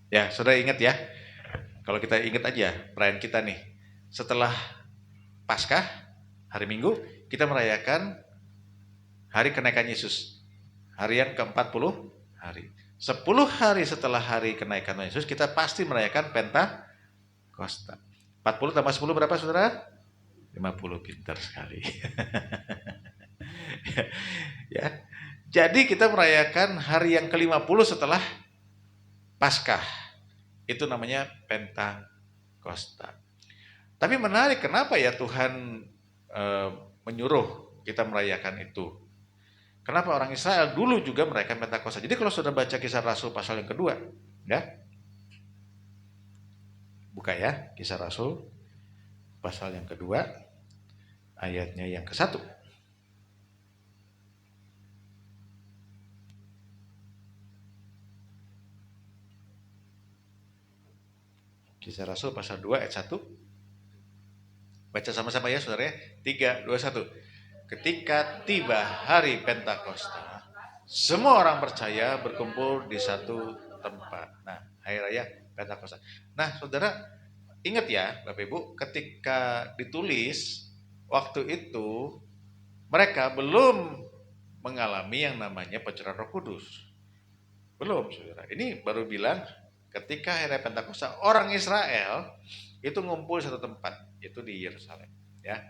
Ya, saudara ingat ya. Kalau kita ingat aja perayaan kita nih. Setelah Paskah, hari Minggu, kita merayakan hari kenaikan Yesus. Hari yang ke-40 hari. 10 hari setelah hari kenaikan Yesus, kita pasti merayakan Pentakosta. 40 tambah 10 berapa saudara? 50, pintar sekali. Ya. Jadi kita merayakan hari yang ke-50 setelah Paskah. Itu namanya Pentakosta. Tapi menarik, kenapa ya Tuhan eh, menyuruh kita merayakan itu? Kenapa orang Israel dulu juga merayakan Pentakosta? Jadi kalau sudah baca Kisah Rasul pasal yang kedua, ya, buka ya, Kisah Rasul pasal yang kedua, ayatnya yang ke-1. Kisah Rasul pasal 2 ayat 1. Baca sama-sama ya saudara ya. 3, 2, 1. Ketika tiba hari Pentakosta, semua orang percaya berkumpul di satu tempat. Nah, hari raya Pentakosta. Nah, saudara ingat ya, Bapak Ibu, ketika ditulis waktu itu mereka belum mengalami yang namanya pencurahan Roh Kudus. Belum, saudara. Ini baru bilang ketika hari Pentakosta orang Israel itu ngumpul di satu tempat, itu di Yerusalem. Ya,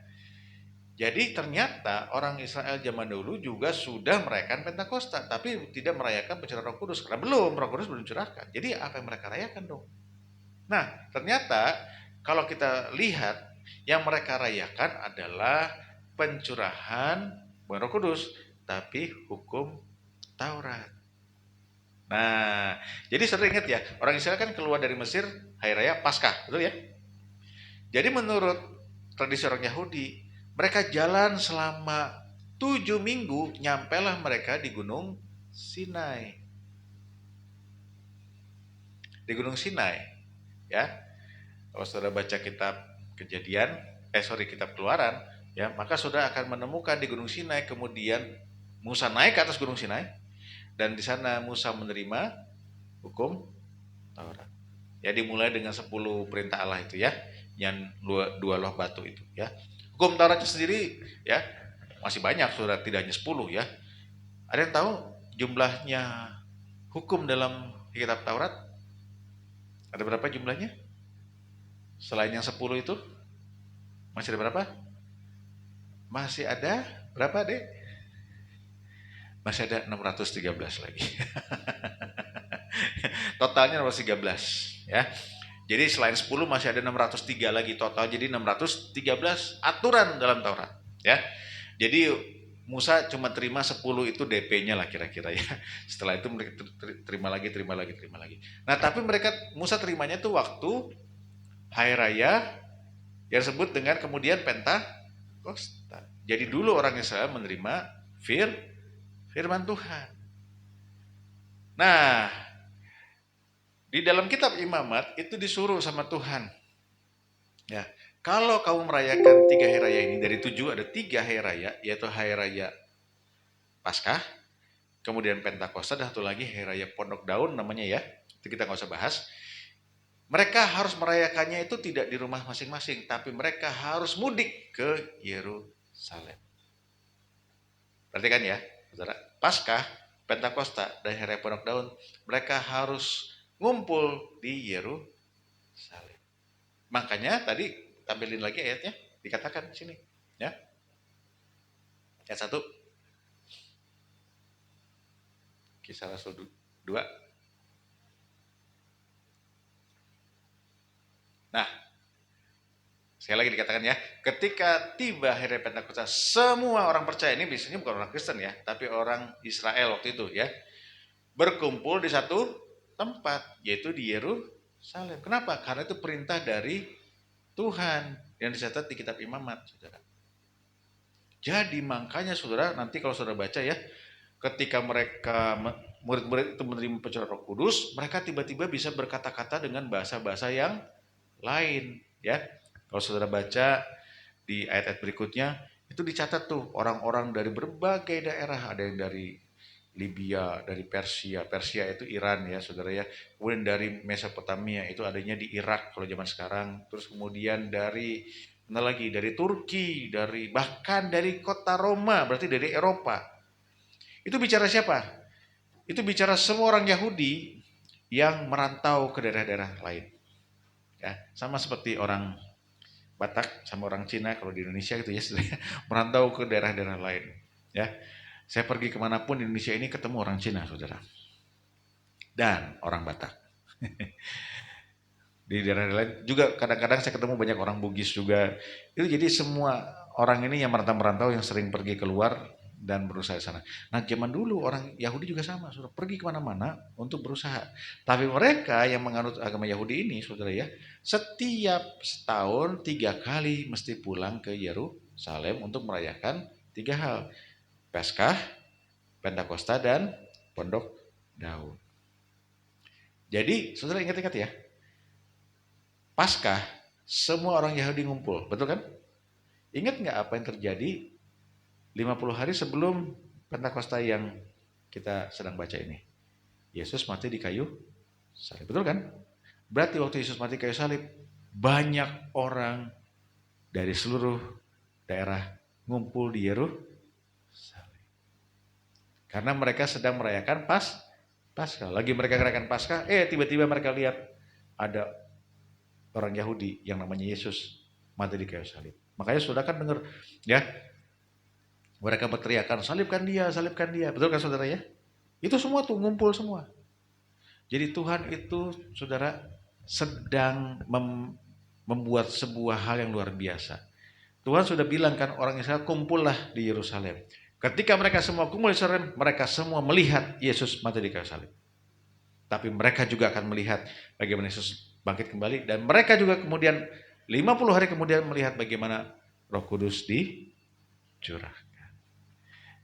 jadi ternyata orang Israel zaman dulu juga sudah merayakan Pentakosta, tapi tidak merayakan pencurahan Roh Kudus karena belum Roh Kudus belum curahkan. Jadi apa yang mereka rayakan dong? Nah, ternyata kalau kita lihat yang mereka rayakan adalah pencurahan bukan Roh Kudus, tapi hukum Taurat. Nah, jadi saudara ingat ya, orang Israel kan keluar dari Mesir hari raya Paskah, betul ya? Jadi menurut tradisi orang Yahudi, mereka jalan selama 7 minggu, nyampelah mereka di Gunung Sinai. Di Gunung Sinai, ya. Kalau saudara baca kitab Kejadian, kitab Keluaran, ya, maka saudara akan menemukan di Gunung Sinai, kemudian Musa naik ke atas Gunung Sinai, dan di sana Musa menerima hukum Taurat. Ya, dimulai dengan 10 perintah Allah itu ya, yang dua loh batu itu ya. Hukum Tauratnya sendiri ya masih banyak, saudara, tidak hanya 10 ya. Ada yang tahu jumlahnya hukum dalam kitab Taurat? Ada berapa jumlahnya? Selain yang 10 itu, masih ada berapa? Masih ada berapa, Dek? Masih ada 613 lagi. Totalnya 613 ya. Jadi selain 10 masih ada 603 lagi total, jadi 613 aturan dalam Taurat ya. Jadi Musa cuma terima 10 itu DP-nya lah kira-kira ya. Setelah itu mereka terima lagi, terima lagi, terima lagi. Nah, tapi mereka Musa terimanya tuh waktu hari raya yang disebut dengan kemudian Pentakosta. Jadi dulu orang Israel menerima firman Tuhan. Nah, di dalam kitab Imamat itu disuruh sama Tuhan. Ya, kalau kamu merayakan 3 hari raya ini, dari 7 ada 3 hari raya, yaitu hari raya Paskah, kemudian Pentakosta, dan satu lagi hari raya Pondok Daun namanya ya. Itu kita nggak usah bahas. Mereka harus merayakannya itu tidak di rumah masing-masing, tapi mereka harus mudik ke Yerusalem. Perhatikan ya, saudara. Paskah, Pentakosta, dan hari raya Pondok Daun, mereka harus ngumpul di Yerusalem. Makanya tadi tampilin lagi ayatnya, dikatakan di sini, ya. Ayat 1, Kisah Rasul 2. Nah, sekali lagi dikatakan ya, ketika tiba hari Pentakosta, semua orang percaya, ini biasanya bukan orang Kristen ya, tapi orang Israel waktu itu ya, berkumpul di satu tempat, yaitu di Yerusalem. Kenapa? Karena itu perintah dari Tuhan yang dicatat di kitab Imamat, saudara. Jadi makanya saudara, nanti kalau saudara baca ya, ketika mereka murid-murid itu menerima pencurahan Roh Kudus, mereka tiba-tiba bisa berkata-kata dengan bahasa-bahasa yang lain, ya. Kalau saudara baca di ayat-ayat berikutnya, itu dicatat tuh orang-orang dari berbagai daerah, ada yang dari Libya, dari Persia. Persia itu Iran ya saudara ya. Kemudian dari Mesopotamia itu adanya di Irak kalau zaman sekarang. Terus kemudian dari mana lagi? Dari Turki, dari bahkan dari kota Roma, berarti dari Eropa. Itu bicara siapa? Itu bicara semua orang Yahudi yang merantau ke daerah-daerah lain. Ya, sama seperti orang Batak sama orang Cina kalau di Indonesia gitu ya, merantau ke daerah-daerah lain. Ya, saya pergi kemanapun di Indonesia ini ketemu orang Cina, saudara, dan orang Batak. Di daerah lain juga kadang-kadang saya ketemu banyak orang Bugis juga. Itu jadi semua orang ini yang merantau-merantau yang sering pergi keluar dan berusaha di sana. Nah zaman dulu orang Yahudi juga sama, sudah pergi kemana-mana untuk berusaha. Tapi mereka yang menganut agama Yahudi ini, saudara ya, setiap setahun 3 kali mesti pulang ke Yerusalem untuk merayakan 3 hal: Paskah, Pentakosta, dan Pondok Daun. Jadi saudara ingat-ingat ya, Paskah, semua orang Yahudi ngumpul, betul kan? Ingat nggak apa yang terjadi 50 hari sebelum Pentakosta yang kita sedang baca ini? Yesus mati di kayu salib, betul kan? Berarti waktu Yesus mati di kayu salib, banyak orang dari seluruh daerah ngumpul di Yerusalem. Karena mereka sedang merayakan Paskah. Lagi mereka merayakan Paskah, tiba-tiba mereka lihat ada orang Yahudi yang namanya Yesus mati di kayu salib. Makanya saudara kan dengar ya, mereka berteriakan salibkan dia, betul kan saudara ya? Itu semua tuh ngumpul semua. Jadi Tuhan itu saudara sedang membuat sebuah hal yang luar biasa. Tuhan sudah bilang kan orang Israel kumpullah di Yerusalem. Ketika mereka semua kumpul di Yerusalem, mereka semua melihat Yesus mati di kayu salib. Tapi mereka juga akan melihat bagaimana Yesus bangkit kembali, dan mereka juga kemudian 50 hari kemudian melihat bagaimana Roh Kudus dicurahkan.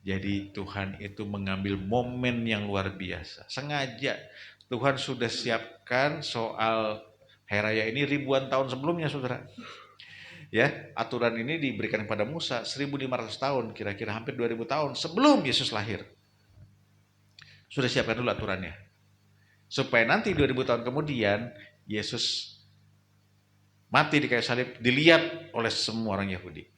Jadi Tuhan itu mengambil momen yang luar biasa. Sengaja Tuhan sudah siapkan soal Hari Raya ini ribuan tahun sebelumnya, saudara. Ya, aturan ini diberikan kepada Musa 1500 tahun, kira-kira hampir 2000 tahun sebelum Yesus lahir. Sudah siapkan dulu aturannya. Supaya nanti 2000 tahun kemudian Yesus mati di kayu salib dilihat oleh semua orang Yahudi.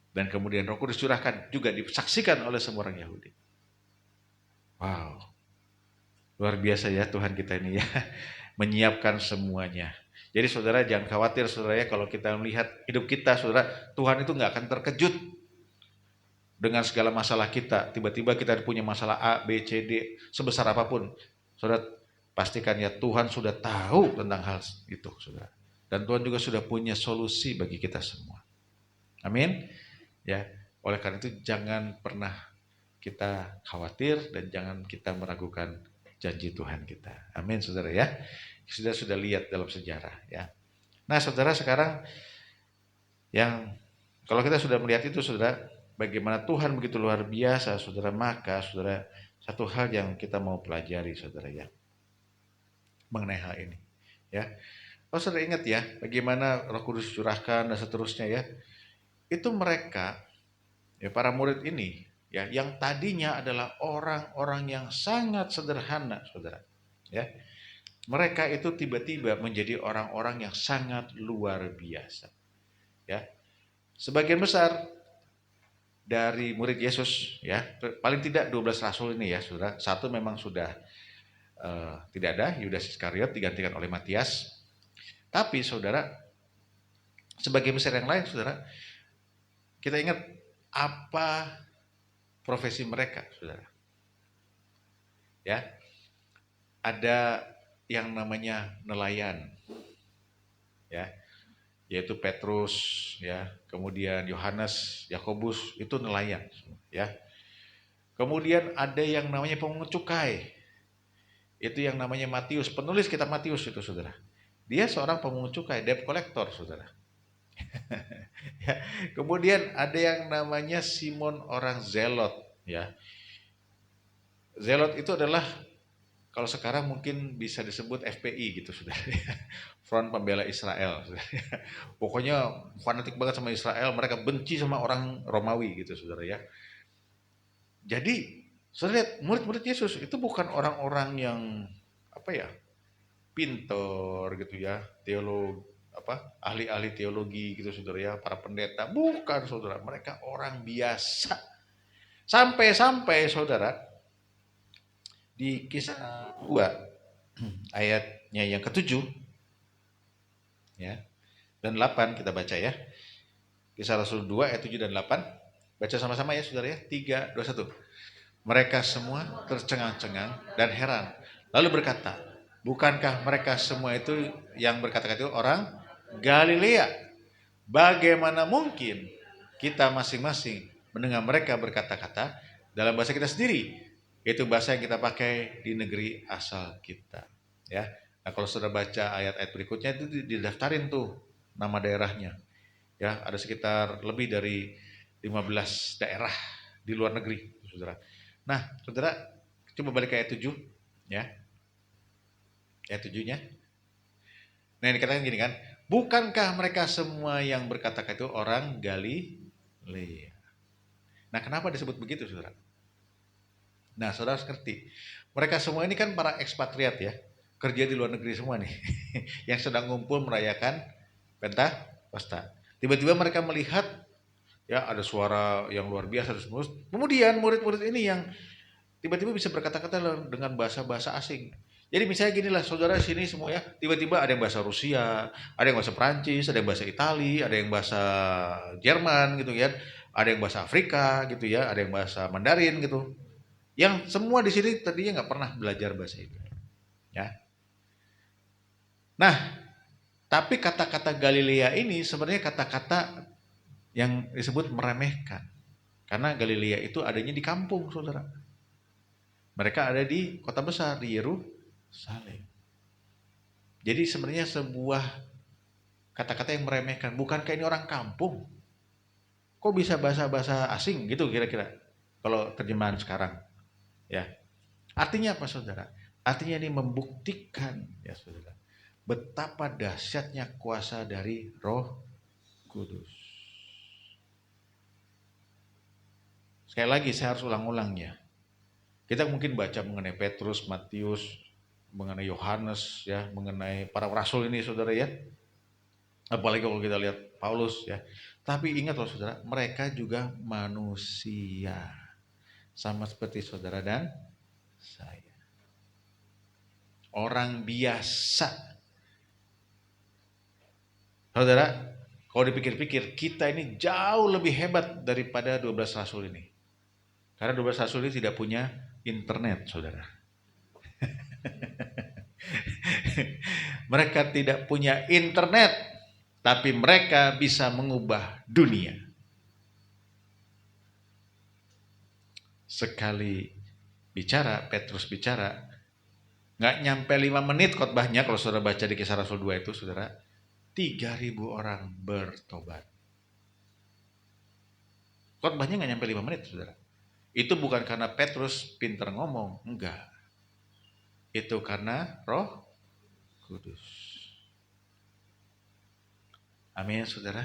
Dan kemudian Roh Kudus curahkan juga disaksikan oleh semua orang Yahudi. Wow. Luar biasa ya Tuhan kita ini ya. Menyiapkan semuanya. Jadi saudara jangan khawatir saudara ya, kalau kita melihat hidup kita saudara, Tuhan itu nggak akan terkejut dengan segala masalah kita. Tiba-tiba kita punya masalah A, B, C, D, sebesar apapun. Saudara pastikan ya Tuhan sudah tahu tentang hal itu saudara. Dan Tuhan juga sudah punya solusi bagi kita semua. Amin. Ya, oleh karena itu jangan pernah kita khawatir dan jangan kita meragukan janji Tuhan kita. Amin, saudara ya. Sudah lihat dalam sejarah ya. Nah, saudara sekarang yang kalau kita sudah melihat itu, saudara, bagaimana Tuhan begitu luar biasa, saudara, maka saudara satu hal yang kita mau pelajari, saudara ya, mengenai hal ini, ya. Kalau saudara ingat ya, bagaimana Roh Kudus curahkan dan seterusnya ya, itu mereka, ya para murid ini, ya, yang tadinya adalah orang-orang yang sangat sederhana, saudara, ya. Mereka itu tiba-tiba menjadi orang-orang yang sangat luar biasa. Ya. Sebagian besar dari murid Yesus ya, paling tidak 12 rasul ini ya, Saudara. Satu memang sudah tidak ada, Yudas Iskariot digantikan oleh Matias. Tapi Saudara, sebagian besar yang lain Saudara, kita ingat apa profesi mereka, Saudara. Ya. Ada yang namanya nelayan. Ya, yaitu Petrus ya, kemudian Yohanes, Yakobus itu nelayan ya. Kemudian ada yang namanya pemungut cukai. Itu yang namanya Matius, penulis kitab Matius itu saudara. Dia seorang pemungut cukai, debt collector saudara. Ya. Kemudian ada yang namanya Simon orang Zelot ya. Zelot itu adalah kalau sekarang mungkin bisa disebut FPI gitu saudara. Front Pembela Israel. Pokoknya fanatik banget sama Israel, mereka benci sama orang Romawi gitu saudara ya. Jadi Saudara lihat murid-murid Yesus itu bukan orang-orang yang apa ya, pinter gitu ya, teolog ahli-ahli teologi gitu saudara ya, para pendeta, bukan saudara, mereka orang biasa. Sampai-sampai saudara di Kisah 2 ayatnya yang ketujuh ya dan 8 kita baca ya. Kisah Rasul 2 ayat 7 dan 8. Baca sama-sama ya saudara ya. 3, 2, 1. Mereka semua tercengang-cengang dan heran. Lalu berkata, bukankah mereka semua itu yang berkata-kata itu orang Galilea? Bagaimana mungkin kita masing-masing mendengar mereka berkata-kata dalam bahasa kita sendiri? Itu bahasa yang kita pakai di negeri asal kita. Ya. Nah, kalau sudah baca ayat-ayat berikutnya itu didaftarin tuh nama daerahnya. Ya, ada sekitar lebih dari 15 daerah di luar negeri, saudara. Nah, saudara, coba balik ke ayat 7, ya. Ayat 7-nya. Nah, ini dikatakan gini kan, bukankah mereka semua yang berkata-kata itu orang Galilea? Nah, kenapa disebut begitu, saudara? Nah, saudara harus ngerti. Mereka semua ini kan para ekspatriat ya, kerja di luar negeri semua nih, yang sedang ngumpul merayakan Pentakosta. Tiba-tiba mereka melihat ya ada suara yang luar biasa terus. Kemudian murid-murid ini yang tiba-tiba bisa berkata-kata dengan bahasa-bahasa asing. Jadi misalnya gini lah, saudara sini semua ya, tiba-tiba ada yang bahasa Rusia, ada yang bahasa Prancis, ada yang bahasa Itali, ada yang bahasa Jerman gitu ya, ada yang bahasa Afrika gitu ya, ada yang bahasa Mandarin gitu. Yang semua di sini tadinya nggak pernah belajar bahasa itu. Ya. Nah, tapi kata-kata Galilea ini sebenarnya kata-kata yang disebut meremehkan. Karena Galilea itu adanya di kampung, saudara. Mereka ada di kota besar, di Yerusalem. Jadi sebenarnya sebuah kata-kata yang meremehkan. Bukankah ini orang kampung? Kok bisa bahasa-bahasa asing gitu kira-kira? Kalau terjemahan sekarang. Ya. Artinya apa saudara? Artinya ini membuktikan ya saudara. Betapa dahsyatnya kuasa dari Roh Kudus. Sekali lagi saya harus ulang-ulangnya. Kita mungkin baca mengenai Petrus, Matius, mengenai Yohanes ya, mengenai para rasul ini saudara ya. Apalagi kalau kita lihat Paulus ya. Tapi ingat loh saudara, mereka juga manusia. Sama seperti saudara dan saya. Orang biasa. Saudara, kalau dipikir-pikir kita ini jauh lebih hebat daripada 12 rasul ini. Karena 12 rasul ini tidak punya internet, saudara. Mereka tidak punya internet, tapi mereka bisa mengubah dunia. Sekali bicara, Petrus bicara, nggak nyampe 5 menit khotbahnya kalau saudara baca di Kisah Rasul 2 itu, saudara, 3.000 orang bertobat. Khotbahnya nggak nyampe 5 menit, saudara. Itu bukan karena Petrus pintar ngomong, enggak. Itu karena Roh Kudus. Amin, saudara.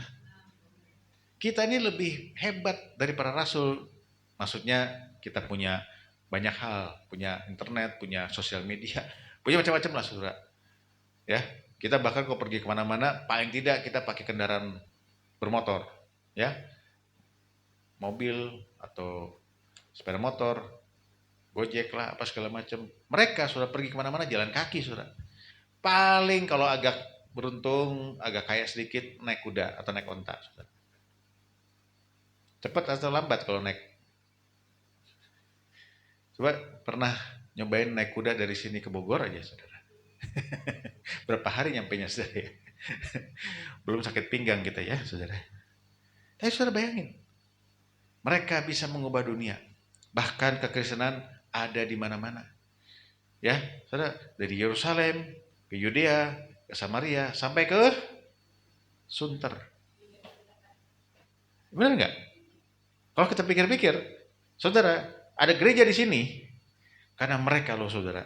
Kita ini lebih hebat dari para rasul. Maksudnya kita punya banyak hal, punya internet, punya sosial media, punya macam-macam lah, saudara. Ya, kita bahkan kalau pergi kemana-mana, paling tidak kita pakai kendaraan bermotor, ya, mobil atau sepeda motor, Gojek lah, apa segala macam. Mereka sudah pergi kemana-mana jalan kaki, saudara. Paling kalau agak beruntung, agak kaya sedikit, naik kuda atau naik onta, saudara. Cepat atau lambat kalau naik? Coba pernah nyobain naik kuda dari sini ke Bogor aja, saudara. Berapa hari nyampainya, saudara ya? Belum sakit pinggang kita ya, saudara. Tapi saudara bayangin, mereka bisa mengubah dunia. Bahkan kekristenan ada di mana-mana. Ya, saudara, dari Yerusalem ke Yudea, ke Samaria, sampai ke Sunter. Benar nggak? Kalau kita pikir-pikir, saudara, ada gereja di sini karena mereka loh, saudara.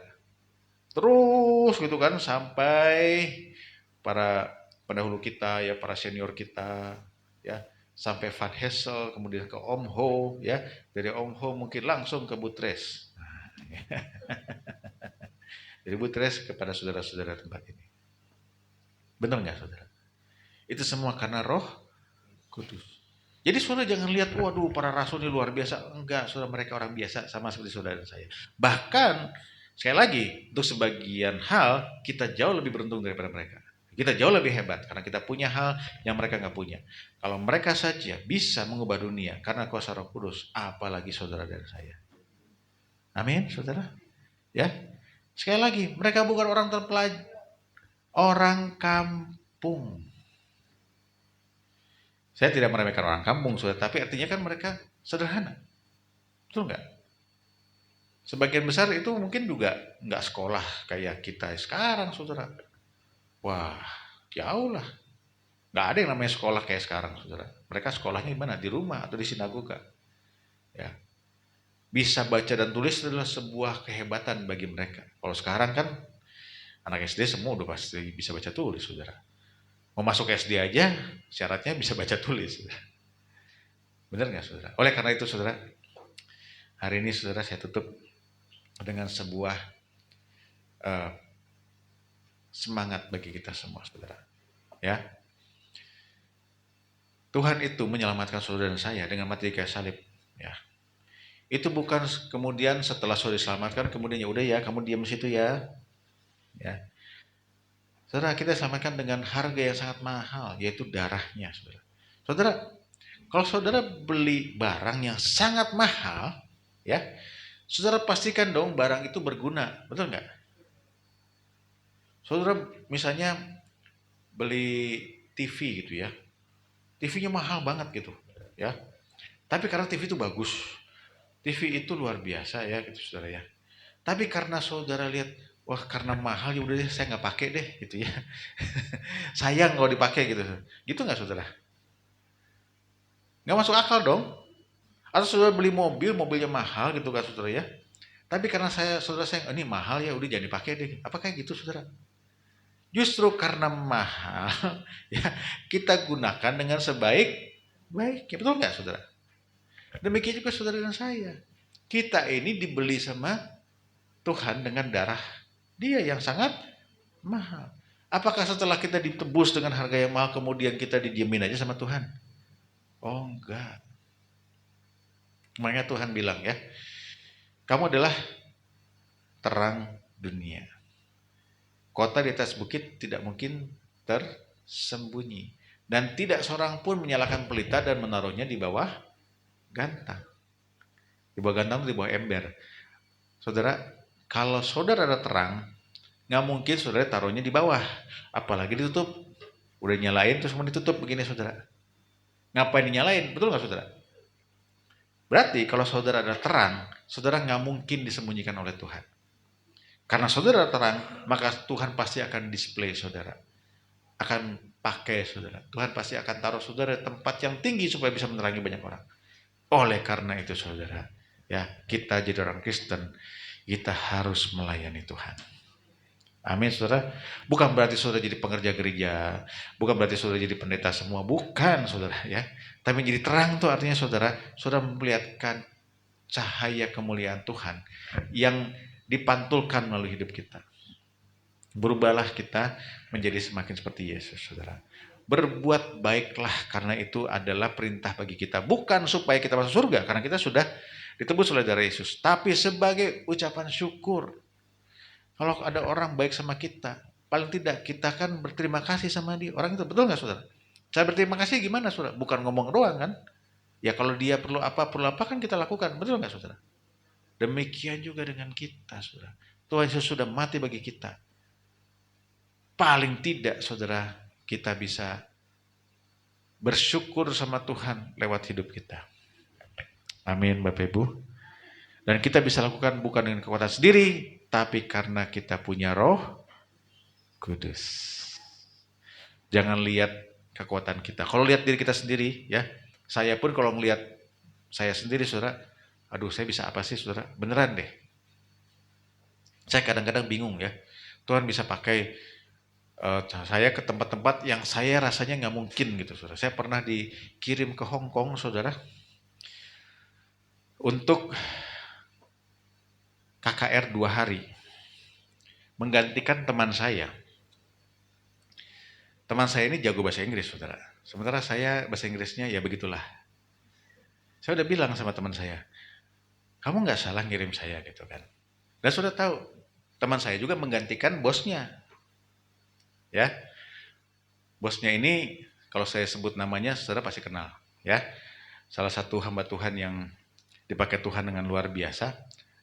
Terus gitu kan sampai para pendahulu kita ya, para senior kita ya, sampai Van Hessel, kemudian ke Om Ho, ya. Dari Om Ho mungkin langsung ke Butres. Dari Butres kepada saudara-saudara tempat ini. Benar nggak saudara? Itu semua karena Roh Kudus. Jadi saudara jangan lihat, waduh para rasul ini luar biasa. Enggak, saudara mereka orang biasa sama seperti saudara dan saya. Bahkan, sekali lagi, untuk sebagian hal, kita jauh lebih beruntung daripada mereka. Kita jauh lebih hebat, karena kita punya hal yang mereka nggak punya. Kalau mereka saja bisa mengubah dunia, karena kuasa Roh Kudus, apalagi saudara dan saya. Amin, saudara. Ya, sekali lagi, mereka bukan orang terpelajar, orang kampung. Saya tidak meremehkan orang kampung, saudara, tapi artinya kan mereka sederhana. Betul nggak? Sebagian besar itu mungkin juga nggak sekolah kayak kita sekarang, saudara. Wah, jauh lah. Nggak ada yang namanya sekolah kayak sekarang, saudara. Mereka sekolahnya di mana? Di rumah atau di sinagoga. Ya. Bisa baca dan tulis adalah sebuah kehebatan bagi mereka. Kalau sekarang kan anak SD semua udah pasti bisa baca tulis, saudara. Mau masuk SD aja syaratnya bisa baca tulis. Saudara. Benar nggak, saudara? Oleh karena itu, saudara, hari ini, saudara, saya tutup dengan sebuah semangat bagi kita semua, saudara. Ya, Tuhan itu menyelamatkan saudara dan saya dengan mati di kayu salib. Ya, itu bukan kemudian setelah saudara diselamatkan kemudian ya udah ya kamu diam di situ ya. Ya, saudara, kita selamatkan dengan harga yang sangat mahal, yaitu darahnya, saudara. Saudara, kalau saudara beli barang yang sangat mahal, ya, saudara pastikan dong barang itu berguna, betul nggak? Saudara misalnya beli TV gitu ya, TV-nya mahal banget gitu, ya. Tapi karena TV itu bagus, TV itu luar biasa ya, gitu saudara ya. Tapi karena saudara lihat, wah karena mahal ya udah deh saya nggak pakai deh gitu ya. Sayang kalau dipakai gitu. Gitu nggak saudara? Nggak masuk akal dong. Atau saudara beli mobil, mobilnya mahal gitu kan saudara ya. Tapi karena saudara saya, ini mahal ya udah jangan dipakai deh. Apakah gitu saudara? Justru karena mahal, ya kita gunakan dengan sebaik-baiknya. Betul nggak saudara? Demikian juga saudara dan saya. Kita ini dibeli sama Tuhan dengan darah Dia yang sangat mahal. Apakah setelah kita ditebus dengan harga yang mahal kemudian kita didiemin aja sama Tuhan? Oh enggak. Makanya Tuhan bilang ya, kamu adalah terang dunia. Kota di atas bukit tidak mungkin tersembunyi. Dan tidak seorang pun menyalakan pelita dan menaruhnya di bawah gantang. Di bawah gantang itu di bawah ember. Saudara, kalau saudara ada terang, nggak mungkin saudara taruhnya di bawah. Apalagi ditutup. Udah nyalain terus mau ditutup begini saudara. Ngapain dinyalain? Betul nggak saudara? Berarti kalau saudara ada terang, saudara nggak mungkin disembunyikan oleh Tuhan. Karena saudara terang, maka Tuhan pasti akan display saudara. Akan pakai saudara. Tuhan pasti akan taruh saudara di tempat yang tinggi supaya bisa menerangi banyak orang. Oleh karena itu saudara, ya kita jadi orang Kristen, kita harus melayani Tuhan. Amin saudara. Bukan berarti saudara jadi pengerja gereja, bukan berarti saudara jadi pendeta semua, bukan saudara ya. Tapi jadi terang tuh artinya saudara memperlihatkan cahaya kemuliaan Tuhan yang dipantulkan melalui hidup kita. Berubahlah kita menjadi semakin seperti Yesus, saudara. Berbuat baiklah karena itu adalah perintah bagi kita. Bukan supaya kita masuk surga, karena kita sudah ditebus oleh darah Yesus. Tapi sebagai ucapan syukur. Kalau ada orang baik sama kita, paling tidak kita kan berterima kasih sama dia. Orang itu, betul nggak saudara? Saya berterima kasih gimana saudara? Bukan ngomong doang kan? Ya kalau dia perlu apa kan kita lakukan. Betul nggak saudara? Demikian juga dengan kita saudara. Tuhan Yesus sudah mati bagi kita. Paling tidak saudara kita bisa bersyukur sama Tuhan lewat hidup kita. Amin Bapak Ibu. Dan kita bisa lakukan bukan dengan kekuatan sendiri, tapi karena kita punya Roh Kudus. Jangan lihat kekuatan kita. Kalau lihat diri kita sendiri, ya, saya pun kalau ngelihat saya sendiri, saudara, aduh saya bisa apa sih, saudara? Beneran deh. Saya kadang-kadang bingung ya. Tuhan bisa pakai Saya ke tempat-tempat yang saya rasanya nggak mungkin gitu, saudara. Saya pernah dikirim ke Hong Kong, saudara, untuk KKR 2 hari, menggantikan teman saya. Teman saya ini jago bahasa Inggris, saudara. Sementara saya bahasa Inggrisnya ya begitulah. Saya udah bilang sama teman saya, kamu nggak salah ngirim saya gitu kan. Dan sudah tahu, teman saya juga menggantikan bosnya. Ya, bosnya ini kalau saya sebut namanya, saudara pasti kenal. Ya, salah satu hamba Tuhan yang dipakai Tuhan dengan luar biasa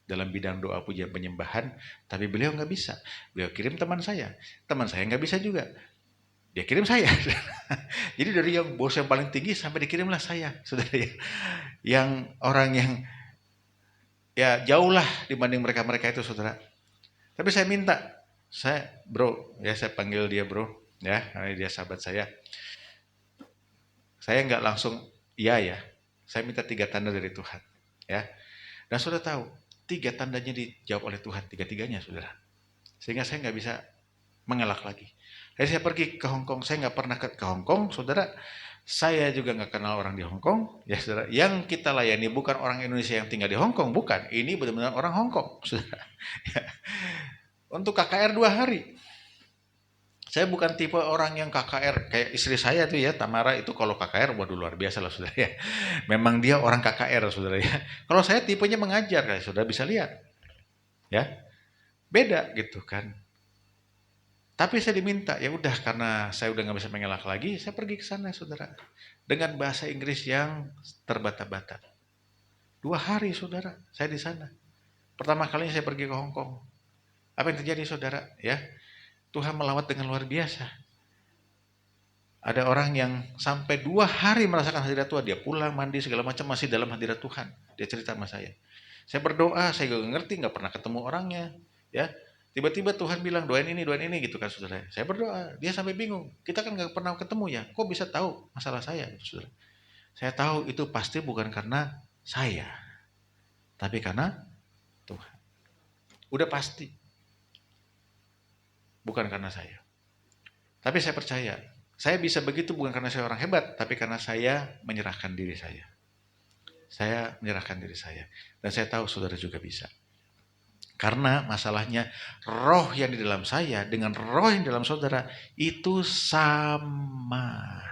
dalam bidang doa pujian penyembahan, tapi beliau nggak bisa. Beliau kirim teman saya nggak bisa juga. Dia kirim saya. Jadi dari yang bos yang paling tinggi sampai dikirimlah saya, saudara ya. Yang orang yang ya jauh lah dibanding mereka-mereka itu, saudara. Tapi saya minta, bro, ya saya panggil dia bro, ya, karena dia sahabat saya. Saya nggak langsung iya ya, saya minta 3 tanda dari Tuhan, ya. Dan saudara tahu, 3 tandanya dijawab oleh Tuhan, 3-tiganya, saudara. Sehingga saya nggak bisa mengelak lagi. Jadi saya pergi ke Hong Kong, saya nggak pernah ke Hong Kong, saudara. Saya juga nggak kenal orang di Hong Kong, ya saudara. Yang kita layani bukan orang Indonesia yang tinggal di Hong Kong, bukan. Ini benar-benar orang Hong Kong, saudara. Untuk KKR 2 hari. Saya bukan tipe orang yang KKR kayak istri saya tuh ya, Tamara itu kalau KKR waduh luar biasa lah, saudara ya. Memang dia orang KKR, saudara ya. Kalau saya tipenya mengajar, kayak saudara bisa lihat, ya beda gitu kan. Tapi saya diminta, ya udah karena saya udah nggak bisa mengelak lagi, saya pergi ke sana, saudara, dengan bahasa Inggris yang terbata-bata. 2 hari, saudara, saya di sana. Pertama kalinya saya pergi ke Hong Kong. Apa yang terjadi, saudara? Ya, Tuhan melawat dengan luar biasa. Ada orang yang sampai 2 hari merasakan hadirat Tuhan, dia pulang mandi segala macam masih dalam hadirat Tuhan. Dia cerita sama saya. Saya berdoa, saya gak ngerti, nggak pernah ketemu orangnya, ya. Tiba-tiba Tuhan bilang doain ini gitu kan, saudara. Saya berdoa, dia sampai bingung. Kita kan nggak pernah ketemu ya, kok bisa tahu masalah saya, saudara? Saya tahu itu pasti bukan karena saya, tapi karena Tuhan. Udah pasti, bukan karena saya. Tapi saya percaya, saya bisa begitu bukan karena saya orang hebat, tapi karena saya menyerahkan diri saya. Saya menyerahkan diri saya. Dan saya tahu saudara juga bisa. Karena masalahnya roh yang di dalam saya dengan roh yang di dalam saudara itu sama.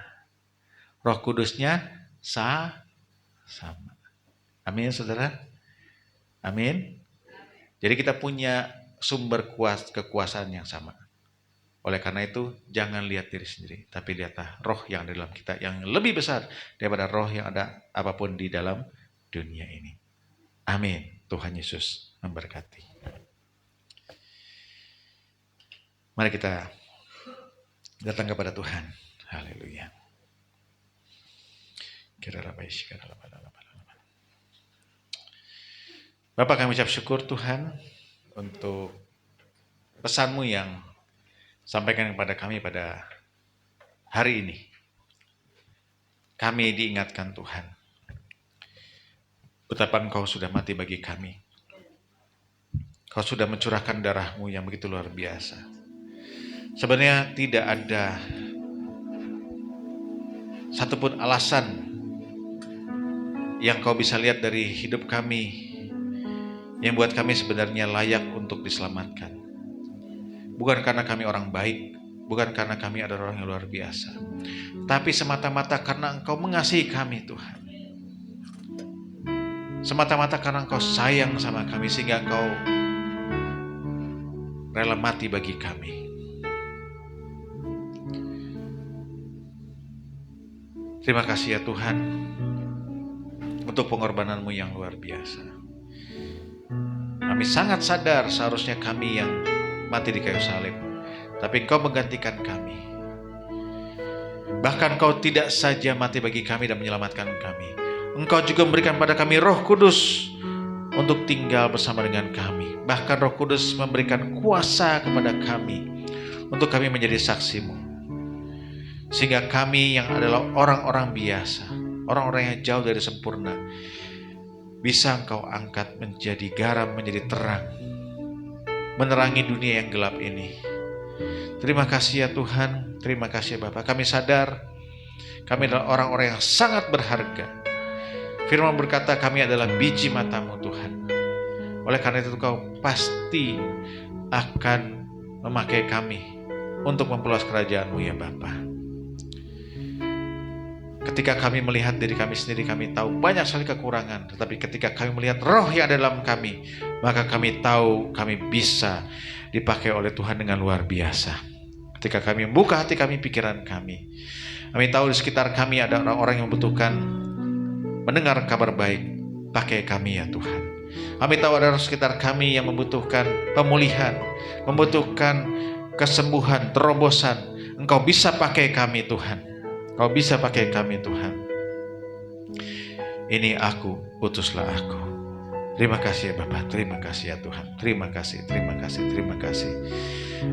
Roh Kudusnya sama. Amin, saudara. Amin. Jadi kita punya sumber kekuasaan yang sama. Oleh karena itu jangan lihat diri sendiri, tapi lihatlah roh yang ada dalam kita yang lebih besar daripada roh yang ada apapun di dalam dunia ini. Amin. Tuhan Yesus memberkati. Mari kita datang kepada Tuhan. Haleluya. Bapak, kami ucap syukur Tuhan untuk pesan-Mu yang sampaikan kepada kami pada hari ini. Kami diingatkan Tuhan, betapa Engkau sudah mati bagi kami. Kau sudah mencurahkan darah-Mu yang begitu luar biasa. Sebenarnya tidak ada satupun alasan yang Kau bisa lihat dari hidup kami yang buat kami sebenarnya layak untuk diselamatkan. Bukan karena kami orang baik, bukan karena kami adalah orang yang luar biasa, tapi semata-mata karena Engkau mengasihi kami, Tuhan. Semata-mata karena Engkau sayang sama kami sehingga Engkau rela mati bagi kami. Terima kasih ya Tuhan untuk pengorbanan-Mu yang luar biasa. Kami sangat sadar seharusnya kami yang mati di kayu salib, tapi Engkau menggantikan kami. Bahkan Engkau tidak saja mati bagi kami dan menyelamatkan kami, Engkau juga memberikan pada kami Roh Kudus untuk tinggal bersama dengan kami. Bahkan Roh Kudus memberikan kuasa kepada kami untuk kami menjadi saksi-Mu. Sehingga kami yang adalah orang-orang biasa, orang-orang yang jauh dari sempurna, bisa Engkau angkat menjadi garam, menjadi terang, menerangi dunia yang gelap ini. Terima kasih ya Tuhan, terima kasih ya Bapak. Kami sadar kami adalah orang-orang yang sangat berharga. Firman berkata kami adalah biji mata-Mu Tuhan. Oleh karena itu Kau pasti akan memakai kami untuk memperluas kerajaan-Mu ya Bapa. Ketika kami melihat diri kami sendiri, kami tahu banyak sekali kekurangan. Tetapi ketika kami melihat roh yang ada dalam kami, maka kami tahu kami bisa dipakai oleh Tuhan dengan luar biasa. Ketika kami membuka hati kami, pikiran kami, kami tahu di sekitar kami ada orang-orang yang membutuhkan mendengar kabar baik. Pakai kami ya Tuhan. Kami tahu ada orang sekitar kami yang membutuhkan pemulihan, membutuhkan kesembuhan, terobosan. Engkau bisa pakai kami Tuhan. Kau bisa pakai kami Tuhan. Ini aku, utuslah aku. Terima kasih ya Bapak, terima kasih ya Tuhan. Terima kasih, terima kasih, terima kasih.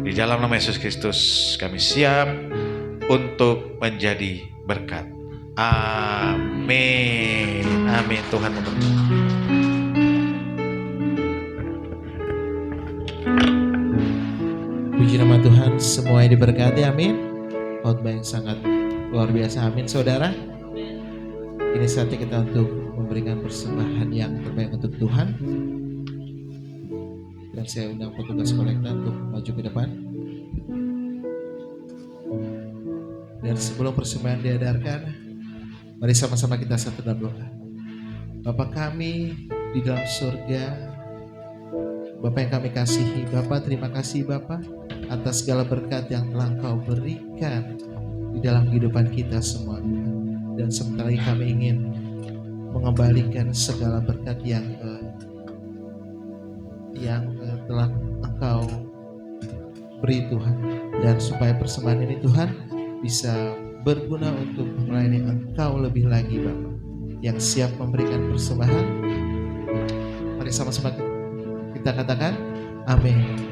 Di dalam nama Yesus Kristus kami siap untuk menjadi berkat. Amin. Amin. Tuhan memberkati. Puji nama Tuhan, semua yang diberkati, amin. Khotbah yang sangat luar biasa, amin. Saudara, ini saatnya kita untuk memberikan persembahan yang terbaik untuk Tuhan. Dan saya undang petugas kolektor untuk maju ke depan. Dan sebelum persembahan diedarkan, mari sama-sama kita satu dalam doa. Bapa kami di dalam surga, Bapa yang kami kasihi, Bapa terima kasih Bapa atas segala berkat yang telah Engkau berikan di dalam kehidupan kita semua. Dan sementara ini kami ingin mengembalikan segala berkat yang telah Engkau beri Tuhan, dan supaya persembahan ini Tuhan bisa berguna untuk melayani Engkau lebih lagi Bapa yang siap memberikan persembahan. Mari sama-sama kita katakan amin.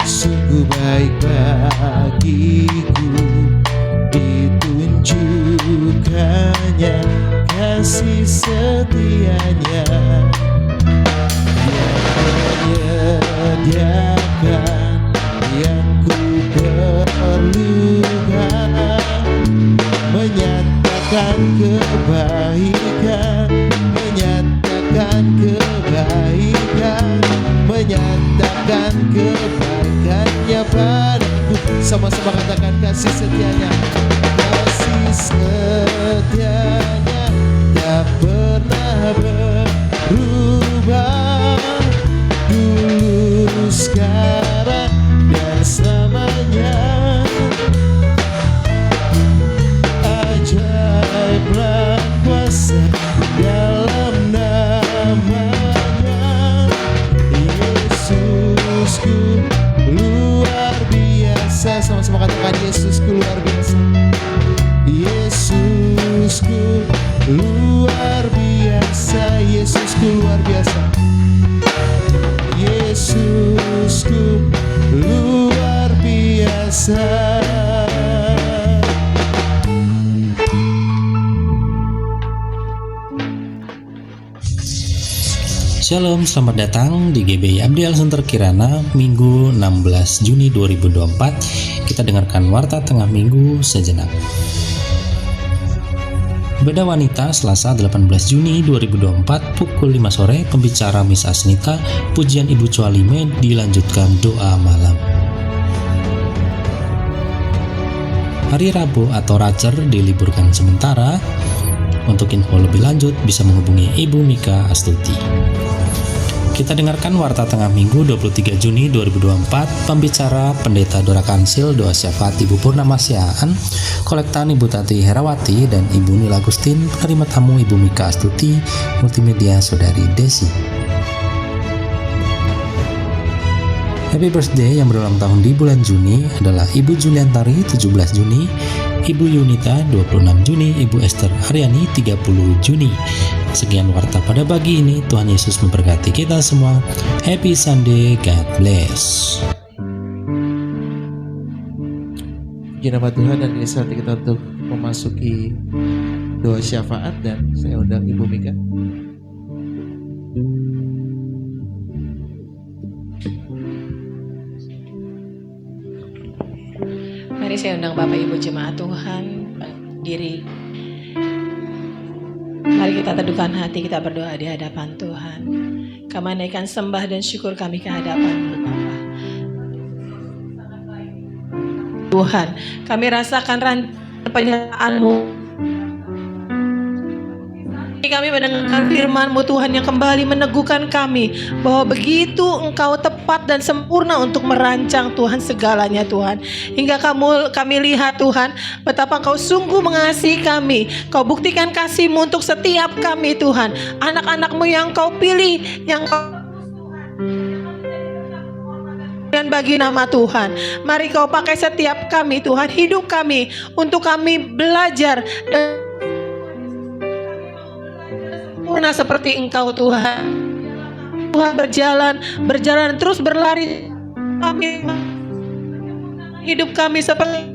Sungguh baik bagiku, ditunjukkannya kasih setianya yang menyediakan yang ku perlukan, menyatakan kebaikan, menyatakan kebaikan, menyatakan kebaikannya padaku. Sama-sama katakan kasih setianya. Kasih setianya tak pernah berubah, dulu, sekarang, dan selamanya. Ajaiblah kuasa dalam namanya. Yesusku luar biasa. Sama-sama katakan Yesusku luar biasa. Yesusku luar biasa. Yesusku luar biasa. Yesusku luar biasa. Shalom, selamat datang di GBI Abdiel Center Kirana, Minggu 16 Juni 2024. Kita dengarkan Warta Tengah Minggu sejenak. Beda Wanita, Selasa 18 Juni 2024, pukul 5 sore, pembicara Misa Asnita, pujian Ibu Cualime, dilanjutkan doa malam. Hari Rabu atau Racer diliburkan sementara. Untuk info lebih lanjut bisa menghubungi Ibu Mika Astuti. Kita dengarkan Warta Tengah Minggu 23 Juni 2024, pembicara Pendeta Dora Kansil, doa syafaat Ibu Purnama Siaan, kolektan Ibu Tati Herawati, dan Ibu Nila Agustin, penerima tamu Ibu Mika Astuti, multimedia Saudari Desi. Happy birthday yang berulang tahun di bulan Juni adalah Ibu Juliantari 17 Juni, Ibu Yunita 26 Juni, Ibu Esther Aryani 30 Juni, Sekian warta pada pagi ini. Tuhan Yesus memberkati kita semua. Happy Sunday, God bless. Puji nama Tuhan, dan ini saatnya kita untuk memasuki doa syafaat, dan saya undang Ibu Mika. Mari saya undang Bapak Ibu Jemaat Tuhan diri. Mari kita teduhkan hati, kita berdoa di hadapan Tuhan. Kami naikkan sembah dan syukur kami ke hadapan-Mu Bapa. Tuhan, kami rasakan rancangan penyertaan-Mu. Kami mendengarkan firman-Mu Tuhan yang kembali meneguhkan kami bahwa begitu Engkau tepat dan sempurna untuk merancang Tuhan segalanya Tuhan. Hingga kami lihat Tuhan betapa Engkau sungguh mengasihi kami. Kau buktikan kasih-Mu untuk setiap kami Tuhan. Anak-anak-Mu yang Kau pilih, yang Kau dan bagi nama Tuhan. Mari Kau pakai setiap kami Tuhan, hidup kami untuk kami belajar dan sempurna seperti Engkau Tuhan. Tuhan berjalan terus berlari kami, hidup kami seperti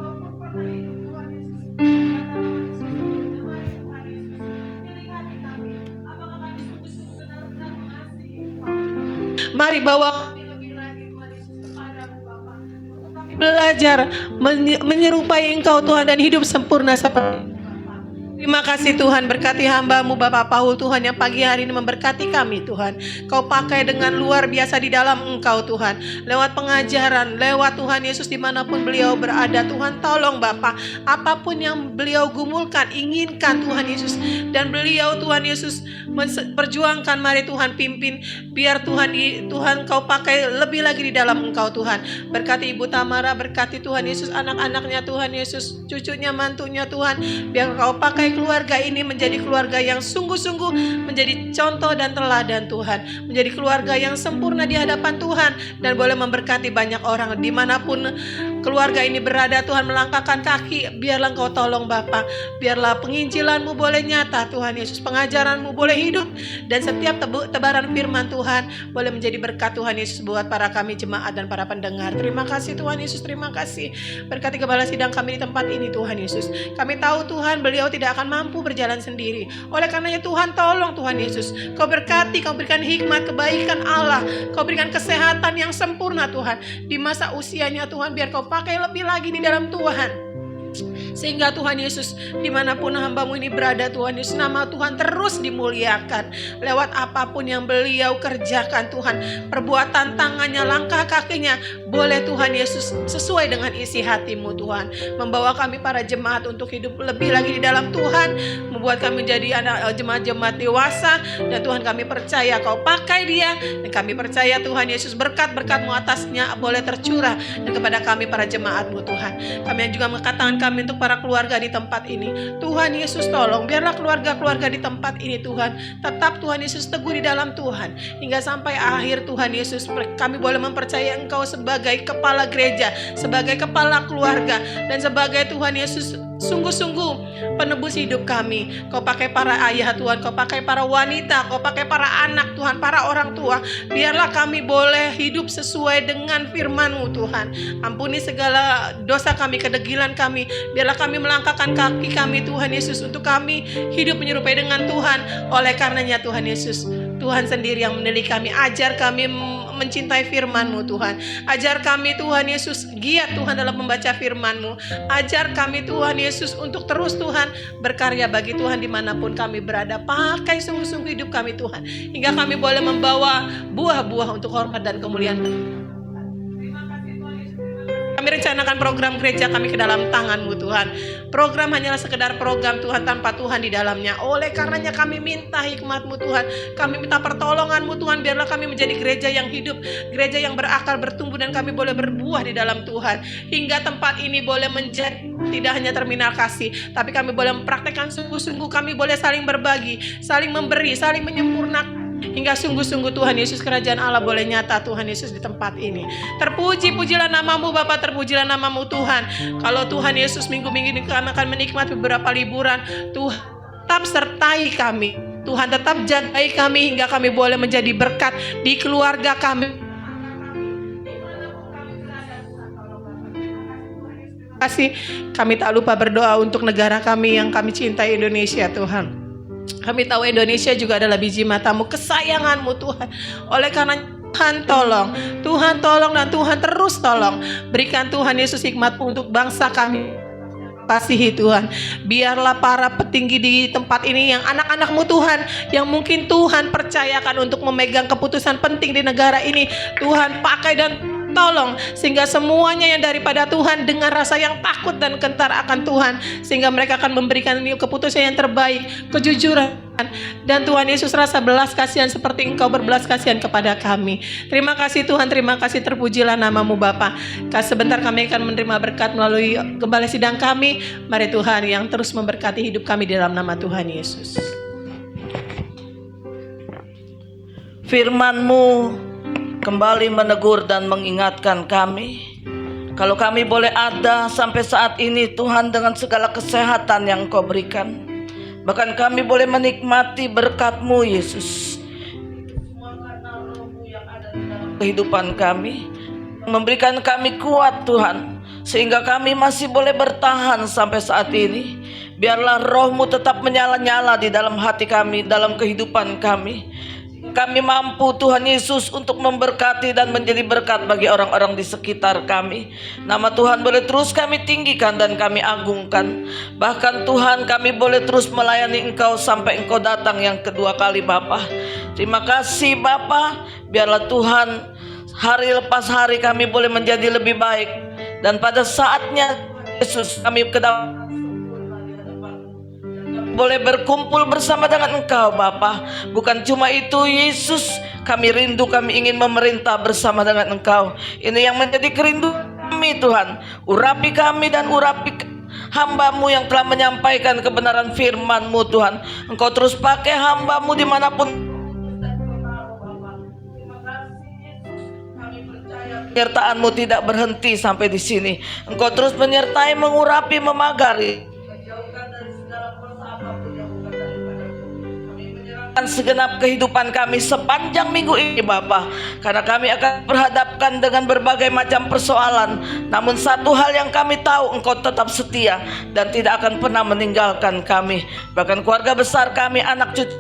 mari bawa belajar menyerupai Engkau Tuhan dan hidup sempurna seperti. Terima kasih Tuhan, berkati hamba-Mu Bapak Paul Tuhan yang pagi hari ini memberkati kami Tuhan. Kau pakai dengan luar biasa di dalam Engkau Tuhan. Lewat pengajaran, lewat Tuhan Yesus dimanapun beliau berada. Tuhan tolong Bapak, apapun yang beliau gumulkan, inginkan Tuhan Yesus. Dan beliau Tuhan Yesus perjuangkan, mari Tuhan pimpin. Biar Tuhan Kau pakai lebih lagi di dalam Engkau Tuhan. Berkati Ibu Tamara, berkati Tuhan Yesus anak-anaknya Tuhan Yesus, cucunya, mantunya Tuhan. Biar Kau pakai keluarga ini menjadi keluarga yang sungguh-sungguh menjadi contoh dan teladan Tuhan, menjadi keluarga yang sempurna di hadapan Tuhan, dan boleh memberkati banyak orang dimanapun keluarga ini berada. Tuhan melangkahkan kaki, biarlah Engkau tolong Bapa, biarlah penginjilan-Mu boleh nyata Tuhan Yesus, pengajaran-Mu boleh hidup, dan setiap tebaran firman Tuhan boleh menjadi berkat Tuhan Yesus buat para kami jemaat dan para pendengar. Terima kasih Tuhan Yesus, terima kasih. Berkati kepala sidang kami di tempat ini Tuhan Yesus. Kami tahu Tuhan beliau tidak akan mampu berjalan sendiri. Oleh karenanya Tuhan tolong Tuhan Yesus. Kau berkati, Kau berikan hikmat, kebaikan Allah. Kau berikan kesehatan yang sempurna Tuhan. Di masa usianya Tuhan, biar Kau pakai lebih lagi di dalam Tuhan. Sehingga Tuhan Yesus dimanapun hamba-Mu ini berada Tuhan Yesus, nama Tuhan terus dimuliakan. Lewat apapun yang beliau kerjakan Tuhan, perbuatan tangannya, langkah kakinya, boleh Tuhan Yesus sesuai dengan isi hati-Mu Tuhan. Membawa kami para jemaat untuk hidup lebih lagi di dalam Tuhan. Membuat kami menjadi anak jemaat-jemaat dewasa. Dan Tuhan kami percaya Kau pakai dia. Dan kami percaya Tuhan Yesus berkat-berkat-Mu atasnya boleh tercurah. Dan kepada kami para jemaat-Mu Tuhan. Kami juga mengatakan kami untuk para keluarga di tempat ini. Tuhan Yesus tolong, biarlah keluarga-keluarga di tempat ini Tuhan tetap Tuhan Yesus teguh di dalam Tuhan. Hingga sampai akhir Tuhan Yesus, kami boleh mempercayai Engkau sebagai kepala gereja, sebagai kepala keluarga, dan sebagai Tuhan Yesus sungguh-sungguh penebus hidup kami. Kau pakai para ayah Tuhan, Kau pakai para wanita, Kau pakai para anak Tuhan, para orang tua. Biarlah kami boleh hidup sesuai dengan firman-Mu Tuhan. Ampuni segala dosa kami, kedegilan kami. Biarlah kami melangkahkan kaki kami Tuhan Yesus untuk kami hidup menyerupai dengan Tuhan. Oleh karenanya Tuhan Yesus, Tuhan sendiri yang mendidik kami. Ajar kami mencintai firman-Mu Tuhan. Ajar kami Tuhan Yesus giat Tuhan dalam membaca firman-Mu. Ajar kami Tuhan Yesus untuk terus Tuhan berkarya bagi Tuhan dimanapun kami berada. Pakai sungguh-sungguh hidup kami Tuhan, hingga kami boleh membawa buah-buah untuk hormat dan kemuliaan. Kami rencanakan program gereja kami ke dalam tangan-Mu Tuhan. Program hanyalah sekedar program Tuhan, tanpa Tuhan di dalamnya. Oleh karenanya kami minta hikmat-Mu Tuhan. Kami minta pertolongan-Mu Tuhan. Biarlah kami menjadi gereja yang hidup, gereja yang berakar, bertumbuh, dan kami boleh berbuah di dalam Tuhan. Hingga tempat ini boleh menjadi tidak hanya terminal kasih, tapi kami boleh mempraktekkan sungguh-sungguh. Kami boleh saling berbagi, saling memberi, saling menyempurnakan. Hingga sungguh-sungguh Tuhan Yesus, kerajaan Allah boleh nyata Tuhan Yesus di tempat ini. Terpuji-pujilah nama-Mu Bapa, terpujilah nama-Mu Tuhan. Kalau Tuhan Yesus minggu-minggu ini akan menikmati beberapa liburan, Tuhan tetap sertai kami. Tuhan tetap jagai kami hingga kami boleh menjadi berkat di keluarga kami. Kasih, kami tak lupa berdoa untuk negara kami yang kami cintai, Indonesia Tuhan. Kami tahu Indonesia juga adalah biji matamu, kesayanganmu Tuhan. Oleh karena Tuhan tolong dan Tuhan terus tolong. Berikan Tuhan Yesus hikmat-Mu untuk bangsa kami. Kasihi Tuhan. Biarlah para petinggi di tempat ini yang anak-anak-Mu Tuhan, yang mungkin Tuhan percayakan untuk memegang keputusan penting di negara ini, Tuhan pakai dan tolong sehingga semuanya yang daripada Tuhan dengan rasa yang takut dan gentar akan Tuhan, sehingga mereka akan memberikan keputusan yang terbaik, kejujuran, dan Tuhan Yesus rasa belas kasihan seperti Engkau berbelas kasihan kepada kami. Terima kasih Tuhan, terima kasih, terpujilah nama-Mu Bapa. Sebentar kami akan menerima berkat melalui gembala sidang kami. Mari Tuhan yang terus memberkati hidup kami di dalam nama Tuhan Yesus. Firman-Mu kembali menegur dan mengingatkan kami, kalau kami boleh ada sampai saat ini Tuhan dengan segala kesehatan yang Kau berikan, bahkan kami boleh menikmati berkat-Mu Yesus, semua karena Roh-Mu yang ada di dalam kehidupan kami, memberikan kami kuat Tuhan, sehingga kami masih boleh bertahan sampai saat ini. Biarlah Roh-Mu tetap menyala-nyala di dalam hati kami, dalam kehidupan kami. Kami mampu Tuhan Yesus untuk memberkati dan menjadi berkat bagi orang-orang di sekitar kami. Nama Tuhan boleh terus kami tinggikan dan kami agungkan. Bahkan Tuhan, kami boleh terus melayani Engkau sampai Engkau datang yang kedua kali Bapa. Terima kasih Bapa. Biarlah Tuhan, hari lepas hari kami boleh menjadi lebih baik. Dan pada saatnya Yesus, kami boleh berkumpul bersama dengan Engkau Bapa. Bukan cuma itu Yesus, kami rindu, kami ingin memerintah bersama dengan Engkau. Ini yang menjadi kerinduan kami Tuhan. Urapi kami dan urapi hamba-Mu yang telah menyampaikan kebenaran firman-Mu Tuhan. Engkau terus pakai hamba-Mu dimanapun. Penyertaan-Mu tidak berhenti sampai di sini. Engkau terus menyertai, mengurapi, memagari. Segenap kehidupan kami sepanjang minggu ini Bapa, karena kami akan berhadapkan dengan berbagai macam persoalan. Namun satu hal yang kami tahu, Engkau tetap setia dan tidak akan pernah meninggalkan kami. Bahkan keluarga besar kami, anak cucu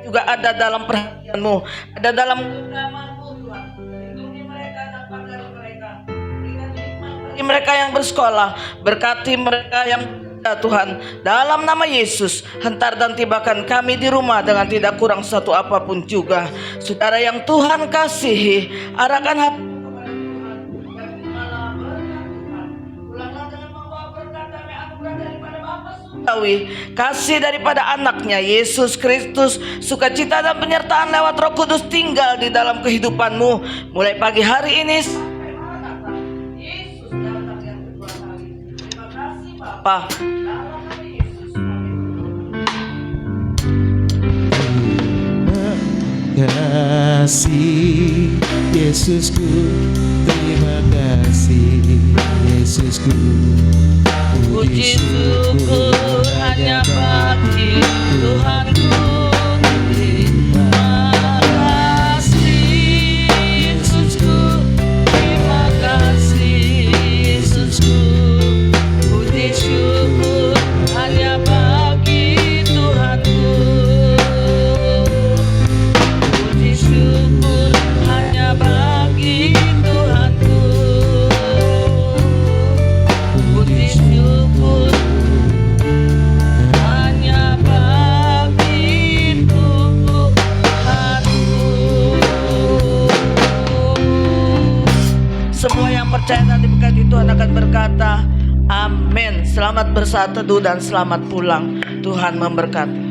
juga ada dalam perhatian-Mu, ada dalam genggaman-Mu Tuhan. Lindungi mereka dan pagar mereka. Berikan hikmat bagi mereka yang bersekolah, berkati mereka yang ya Tuhan, dalam nama Yesus, hantar dan tibakan kami di rumah dengan tidak kurang satu apapun juga. Saudara yang Tuhan kasihi, arahkan hati kasih daripada anaknya Yesus Kristus, sukacita dan penyertaan lewat Roh Kudus tinggal di dalam kehidupan-Mu mulai pagi hari ini. Yesus datang yang kedua kali. Terima kasih Bapa. Kasih Yesusku, terima kasih Yesusku. Puji syukur hanya bagi Tuhanku. Terima kasih Yesusku, terima kasih Yesusku. Puji syukur hanya bagi Tuhanku. Puji syukur hanya bagi Tuhanku. Puji syukur hanya bagi Tuhanku. Semua yang percaya dan diberkati Tuhan akan berkata amin. Selamat bersaat teduh dan selamat pulang. Tuhan memberkati.